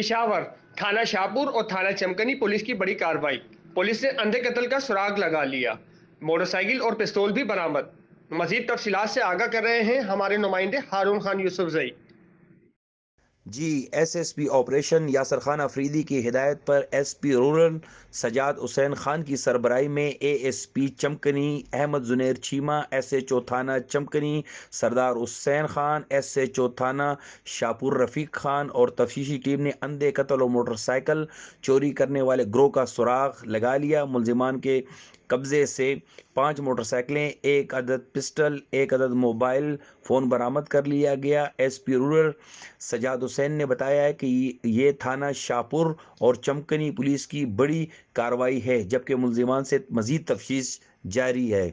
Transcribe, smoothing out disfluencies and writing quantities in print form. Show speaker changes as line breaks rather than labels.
پشاور تھانہ شاہپور اور تھانہ چمکنی پولیس کی بڑی کارروائی۔ پولیس نے اندھے قتل کا سراغ لگا لیا، موٹر سائیکل اور پستول بھی برآمد۔ مزید تفصیلات سے آگاہ کر رہے ہیں ہمارے نمائندے Harun Khan Yousafzai.
S S P operation Yasir Khan Afridi کی ہدایت پر S P rural Sajjad Hussain Khan کی سربراہی میں A S P Chamkani Ahmad Zunair Cheema, S H O تھانہ Chamkani Sardar Hussain Khan, S H O تھانہ شاہپور رفیق خان اور تفتیشی ٹیم نے اندھے قتل اور موٹر سائیکل چوری کرنے والے گروہ کا سراغ لگا لیا۔ ملزمان کے قبضے سے 5 موٹر سائیکلیں، 1 عدد پسٹل، 1 عدد موبائل فون برآمد کر لیا گیا۔ ایس پی رورل سجاد حسین نے بتایا ہے کہ یہ تھانہ شاہپور اور چمکنی پولیس کی بڑی کارروائی ہے، جبکہ ملزمان سے مزید تفتیش جاری ہے۔